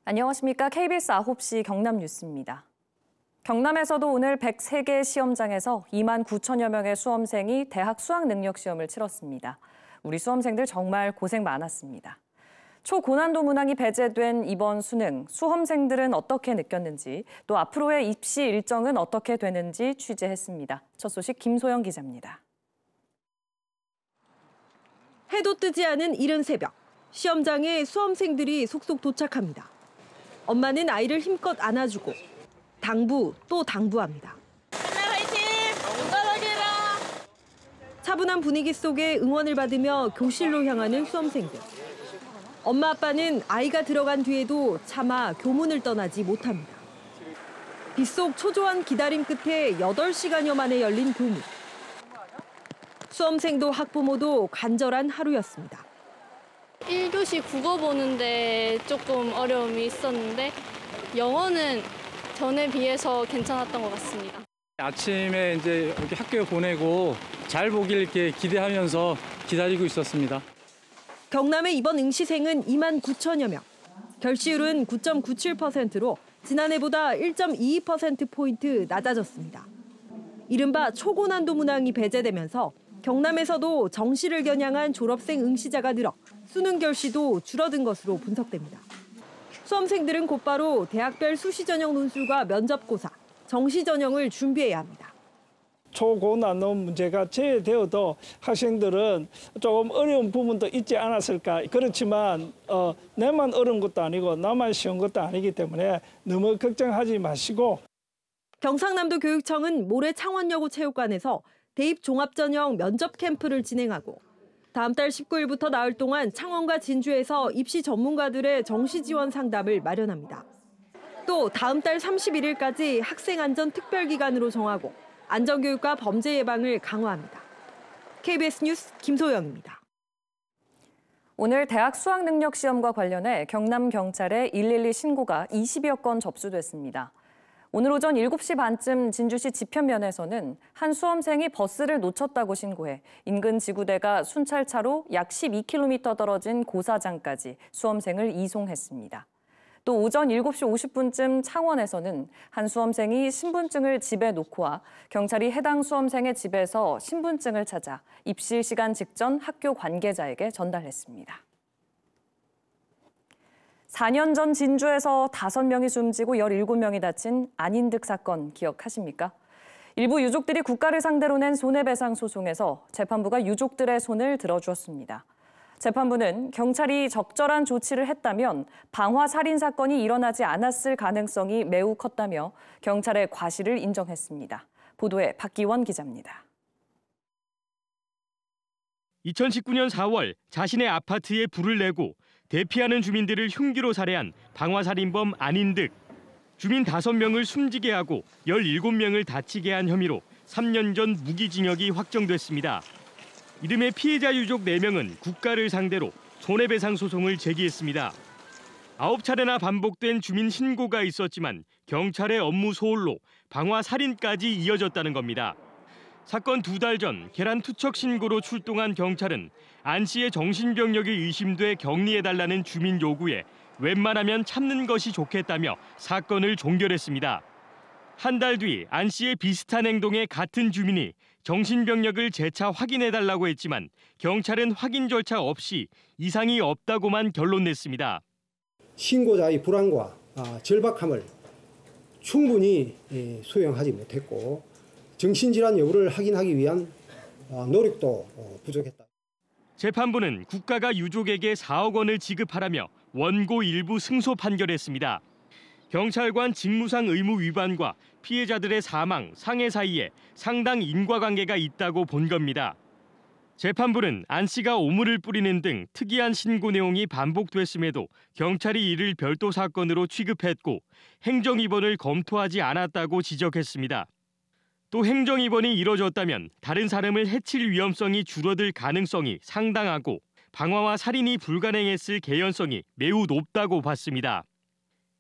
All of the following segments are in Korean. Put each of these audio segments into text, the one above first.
안녕하십니까. KBS 9시 경남 뉴스입니다. 경남에서도 오늘 103개 시험장에서 2만 9천여 명의 수험생이 대학 수학능력시험을 치렀습니다. 우리 수험생들 정말 고생 많았습니다. 초고난도 문항이 배제된 이번 수능, 수험생들은 어떻게 느꼈는지, 또 앞으로의 입시 일정은 어떻게 되는지 취재했습니다. 첫 소식 김소영 기자입니다. 해도 뜨지 않은 이른 새벽, 시험장에 수험생들이 속속 도착합니다. 엄마는 아이를 힘껏 안아주고 당부 또 당부합니다. 화이팅! 건강하게 해라! 차분한 분위기 속에 응원을 받으며 교실로 향하는 수험생들. 엄마 아빠는 아이가 들어간 뒤에도 차마 교문을 떠나지 못합니다. 빗속 초조한 기다림 끝에 8시간여 만에 열린 교문. 수험생도 학부모도 간절한 하루였습니다. 1교시 국어 보는데 조금 어려움이 있었는데 영어는 전에 비해서 괜찮았던 것 같습니다. 아침에 이제 이렇게 학교에 보내고 잘 보길 이렇게 기대하면서 기다리고 있었습니다. 경남의 이번 응시생은 2만 9천여 명. 결시율은 9.97%로 지난해보다 1.22%포인트 낮아졌습니다. 이른바 초고난도 문항이 배제되면서 경남에서도 정시를 겨냥한 졸업생 응시자가 늘어 수능 결시도 줄어든 것으로 분석됩니다. 수험생들은 곧바로 대학별 수시 전형 논술과 면접고사, 정시 전형을 준비해야 합니다. 초고난도 문제가 제외되어도 학생들은 조금 어려운 부분도 있지 않았을까. 그렇지만 내만 어려운 것도 아니고 나만 쉬운 것도 아니기 때문에 너무 걱정하지 마시고. 경상남도 교육청은 모레 창원여고 체육관에서 대입 종합전형 면접 캠프를 진행하고 다음 달 19일부터 나흘 동안 창원과 진주에서 입시 전문가들의 정시 지원 상담을 마련합니다. 또 다음 달 31일까지 학생 안전 특별기간으로 정하고 안전교육과 범죄 예방을 강화합니다. KBS 뉴스 김소영입니다. 오늘 대학 수학능력시험과 관련해 경남경찰에 112 신고가 20여 건 접수됐습니다. 오늘 오전 7시 반쯤 진주시 지편면에서는 한 수험생이 버스를 놓쳤다고 신고해 인근 지구대가 순찰차로 약 12km 떨어진 고사장까지 수험생을 이송했습니다. 또 오전 7시 50분쯤 창원에서는 한 수험생이 신분증을 집에 놓고 와 경찰이 해당 수험생의 집에서 신분증을 찾아 입실 시간 직전 학교 관계자에게 전달했습니다. 4년 전 진주에서 5명이 숨지고 17명이 다친 안인득 사건 기억하십니까? 일부 유족들이 국가를 상대로 낸 손해배상 소송에서 재판부가 유족들의 손을 들어주었습니다. 재판부는 경찰이 적절한 조치를 했다면 방화 살인 사건이 일어나지 않았을 가능성이 매우 컸다며 경찰의 과실을 인정했습니다. 보도에 박기원 기자입니다. 2019년 4월 자신의 아파트에 불을 내고 대피하는 주민들을 흉기로 살해한 방화살인범 안인득. 주민 5명을 숨지게 하고 17명을 다치게 한 혐의로 3년 전 무기징역이 확정됐습니다. 이듬해 피해자 유족 4명은 국가를 상대로 손해배상 소송을 제기했습니다. 9차례나 반복된 주민 신고가 있었지만 경찰의 업무 소홀로 방화살인까지 이어졌다는 겁니다. 사건 2달 전 계란 투척 신고로 출동한 경찰은 안 씨의 정신병력이 의심돼 격리해달라는 주민 요구에 웬만하면 참는 것이 좋겠다며 사건을 종결했습니다. 한 달 뒤 안 씨의 비슷한 행동에 같은 주민이 정신병력을 재차 확인해달라고 했지만 경찰은 확인 절차 없이 이상이 없다고만 결론냈습니다. 신고자의 불안과 절박함을 충분히 수용하지 못했고 정신질환 여부를 확인하기 위한 노력도 부족했다. 재판부는 국가가 유족에게 4억 원을 지급하라며 원고 일부 승소 판결했습니다. 경찰관 직무상 의무 위반과 피해자들의 사망, 상해 사이에 상당 인과관계가 있다고 본 겁니다. 재판부는 안 씨가 오물을 뿌리는 등 특이한 신고 내용이 반복됐음에도 경찰이 이를 별도 사건으로 취급했고 행정입원을 검토하지 않았다고 지적했습니다. 또 행정입원이 이뤄졌다면 다른 사람을 해칠 위험성이 줄어들 가능성이 상당하고 방화와 살인이 불가능했을 개연성이 매우 높다고 봤습니다.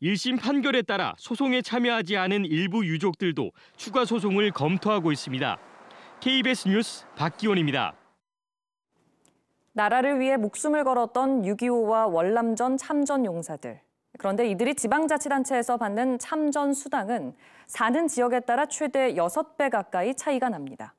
1심 판결에 따라 소송에 참여하지 않은 일부 유족들도 추가 소송을 검토하고 있습니다. KBS 뉴스 박기원입니다. 나라를 위해 목숨을 걸었던 6.25와 월남전 참전 용사들. 그런데 이들이 지방자치단체에서 받는 참전 수당은 사는 지역에 따라 최대 6배 가까이 차이가 납니다.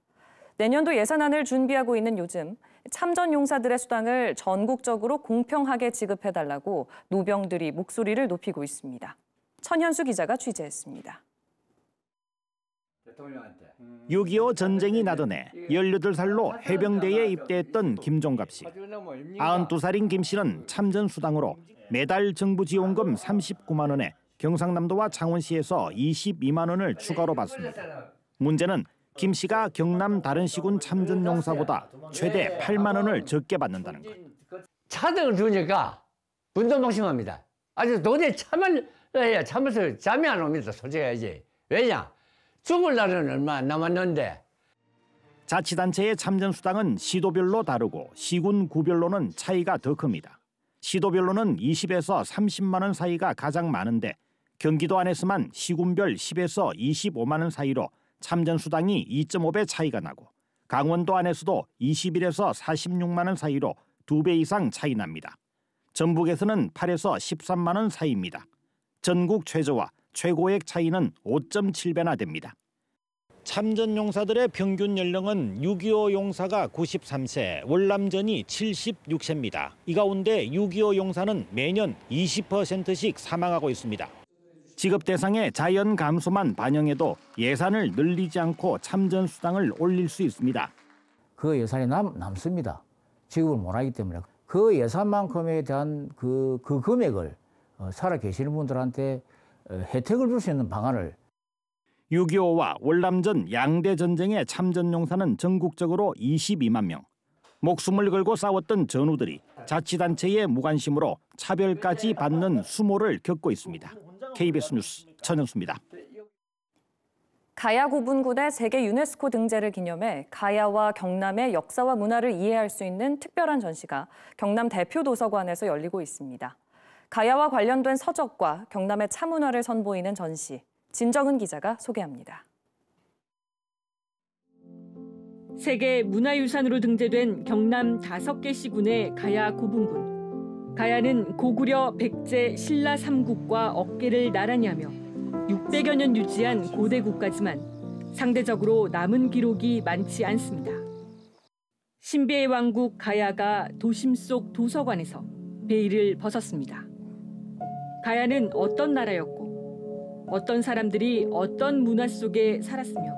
내년도 예산안을 준비하고 있는 요즘 참전 용사들의 수당을 전국적으로 공평하게 지급해달라고 노병들이 목소리를 높이고 있습니다. 천현수 기자가 취재했습니다. 6.25 전쟁이 나던 해 18살로 해병대에 입대했던 김종갑 씨. 92살인 김 씨는 참전 수당으로 매달 정부 지원금 39만 원에 경상남도와 창원시에서 22만 원을 추가로 받습니다. 문제는 김 씨가 경남 다른 시군 참전 용사보다 최대 8만 원을 적게 받는다는 것. 차등을 주니까 분노방심합니다. 아주 도저히 참아서 잠이 안 옵니다. 솔직히 해야지. 왜냐? 죽을 날은 얼마 안 남았는데. 자치단체의 참전 수당은 시도별로 다르고 시군 구별로는 차이가 더 큽니다. 시도별로는 20에서 30만 원 사이가 가장 많은데 경기도 안에서만 시군별 10에서 25만 원 사이로 참전 수당이 2.5배 차이가 나고 강원도 안에서도 21에서 46만 원 사이로 2배 이상 차이 납니다. 전북에서는 8에서 13만 원 사이입니다. 전국 최저와 최고액 차이는 5.7배나 됩니다. 참전 용사들의 평균 연령은 6.25 용사가 93세, 월남전이 76세입니다. 이 가운데 6.25 용사는 매년 20%씩 사망하고 있습니다. 지급 대상의 자연 감소만 반영해도 예산을 늘리지 않고 참전 수당을 올릴 수 있습니다. 그 예산이 남습니다. 지급을 못하기 때문에 그 예산만큼에 대한 그 금액을 살아 계시는 분들한테 혜택을 줄 수 있는 방안을 6.25와 월남전 양대 전쟁의 참전 용사는 전국적으로 22만 명. 목숨을 걸고 싸웠던 전우들이 자치단체의 무관심으로 차별까지 받는 수모를 겪고 있습니다. KBS 뉴스 천현수입니다. 가야 고분군의 세계 유네스코 등재를 기념해 가야와 경남의 역사와 문화를 이해할 수 있는 특별한 전시가 경남 대표 도서관에서 열리고 있습니다. 가야와 관련된 서적과 경남의 차문화를 선보이는 전시, 진정은 기자가 소개합니다. 세계 문화유산으로 등재된 경남 5개 시군의 가야 고분군. 가야는 고구려 백제 신라 삼국과 어깨를 나란히 하며 600여 년 유지한 고대 국가지만 상대적으로 남은 기록이 많지 않습니다. 신비의 왕국 가야가 도심 속 도서관에서 베일을 벗었습니다. 가야는 어떤 나라였고 어떤 사람들이 어떤 문화 속에 살았으며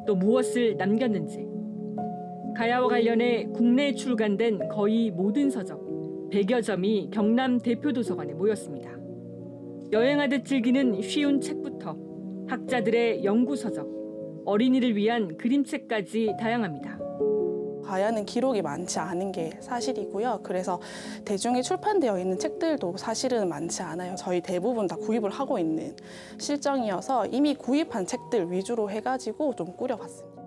또 무엇을 남겼는지 가야와 관련해 국내에 출간된 거의 모든 서적 100여 점이 경남 대표도서관에 모였습니다. 여행하듯 즐기는 쉬운 책부터 학자들의 연구서적, 어린이를 위한 그림책까지 다양합니다. 가야는 기록이 많지 않은 게 사실이고요. 그래서 대중에 출판되어 있는 책들도 사실은 많지 않아요. 저희 대부분 다 구입을 하고 있는 실정이어서 이미 구입한 책들 위주로 해가지고 좀 꾸려봤습니다.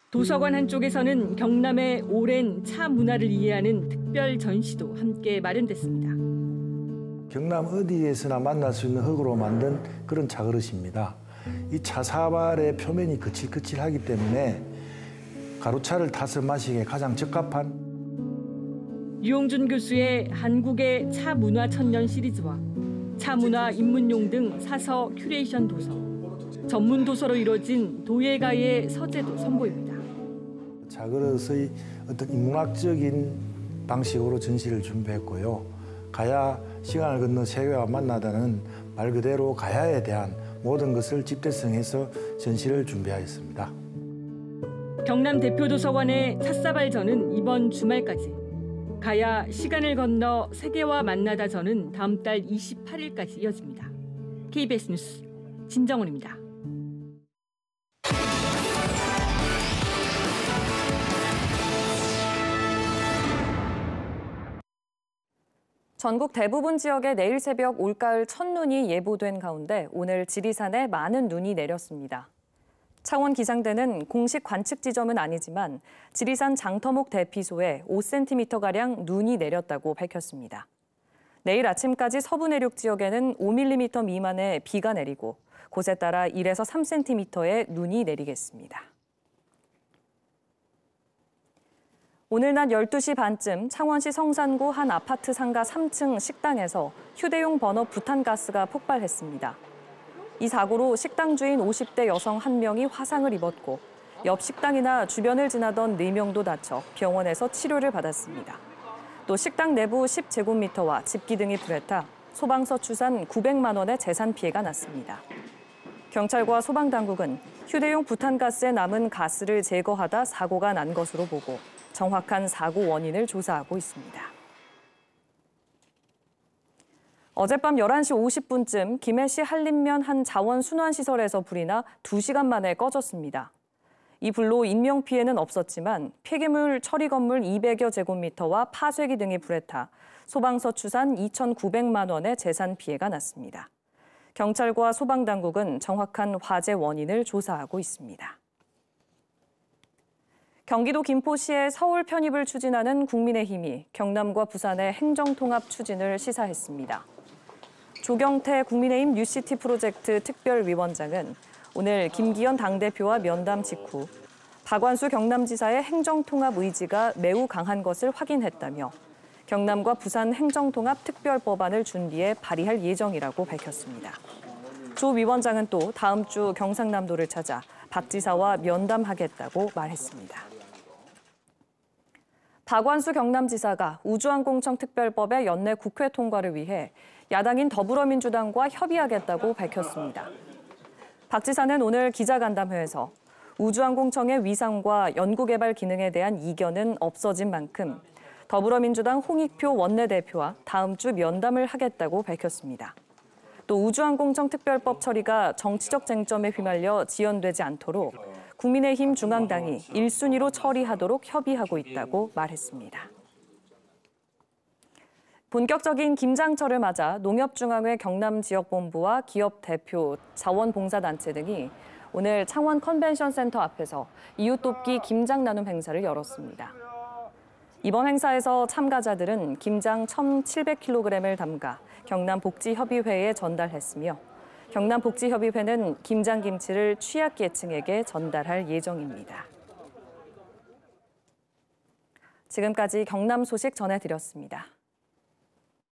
도서관 한쪽에서는 경남의 오랜 차 문화를 이해하는 특별 전시도 함께 마련됐습니다. 경남 어디에서나 만날 수 있는 흙으로 만든 그런 차그릇입니다. 이 차사발의 표면이 거칠거칠하기 때문에 가루차를 타서 마시기에 가장 적합한 유홍준 교수의 한국의 차 문화 천년 시리즈와 차 문화 입문용 등 사서 큐레이션 도서, 전문 도서로 이뤄진 도예가의 서재도 선보입니다. 차그릇의 어떤 인문학적인 방식으로 전시를 준비했고요. 가야 시간을 건너 세계와 만나다는 말 그대로 가야에 대한 모든 것을 집대성해서 전시를 준비하였습니다. 경남 대표도서관의 찻사발전은 이번 주말까지, 가야 시간을 건너 세계와 만나다 전은 다음 달 28일까지 이어집니다. KBS 뉴스 진정훈입니다. 전국 대부분 지역에 내일 새벽 올가을 첫눈이 예보된 가운데 오늘 지리산에 많은 눈이 내렸습니다. 창원 기상대는 공식 관측 지점은 아니지만 지리산 장터목 대피소에 5cm가량 눈이 내렸다고 밝혔습니다. 내일 아침까지 서부 내륙 지역에는 5mm 미만의 비가 내리고 곳에 따라 1에서 3cm의 눈이 내리겠습니다. 오늘 낮 12시 반쯤 창원시 성산구 한 아파트 상가 3층 식당에서 휴대용 버너 부탄가스가 폭발했습니다. 이 사고로 식당 주인 50대 여성 1명이 화상을 입었고 옆 식당이나 주변을 지나던 4명도 다쳐 병원에서 치료를 받았습니다. 또 식당 내부 10제곱미터와 집기 등이 불에 타 소방서 추산 900만 원의 재산 피해가 났습니다. 경찰과 소방당국은 휴대용 부탄가스에 남은 가스를 제거하다 사고가 난 것으로 보고 정확한 사고 원인을 조사하고 있습니다. 어젯밤 11시 50분쯤 김해시 한림면 한 자원순환시설에서 불이 나 2시간 만에 꺼졌습니다. 이 불로 인명피해는 없었지만 폐기물 처리 건물 200여 제곱미터와 파쇄기 등이 불에 타 소방서 추산 2,900만 원의 재산 피해가 났습니다. 경찰과 소방당국은 정확한 화재 원인을 조사하고 있습니다. 경기도 김포시의 서울 편입을 추진하는 국민의힘이 경남과 부산의 행정통합 추진을 시사했습니다. 조경태 국민의힘 뉴시티 프로젝트 특별위원장은 오늘 김기현 당대표와 면담 직후 박완수 경남지사의 행정통합 의지가 매우 강한 것을 확인했다며 경남과 부산 행정통합 특별법안을 준비해 발의할 예정이라고 밝혔습니다. 조 위원장은 또 다음 주 경상남도를 찾아 박 지사와 면담하겠다고 말했습니다. 박완수 경남지사가 우주항공청 특별법의 연내 국회 통과를 위해 야당인 더불어민주당과 협의하겠다고 밝혔습니다. 박 지사는 오늘 기자간담회에서 우주항공청의 위상과 연구개발 기능에 대한 이견은 없어진 만큼 더불어민주당 홍익표 원내대표와 다음 주 면담을 하겠다고 밝혔습니다. 또 우주항공청 특별법 처리가 정치적 쟁점에 휘말려 지연되지 않도록 국민의힘 중앙당이 1순위로 처리하도록 협의하고 있다고 말했습니다. 본격적인 김장철을 맞아 농협중앙회 경남지역본부와 기업 대표, 자원봉사단체 등이 오늘 창원 컨벤션센터 앞에서 이웃돕기 김장 나눔 행사를 열었습니다. 이번 행사에서 참가자들은 김장 1,700kg을 담가 경남복지협의회에 전달했으며 경남복지협의회는 김장김치를 취약계층에게 전달할 예정입니다. 지금까지 경남 소식 전해드렸습니다.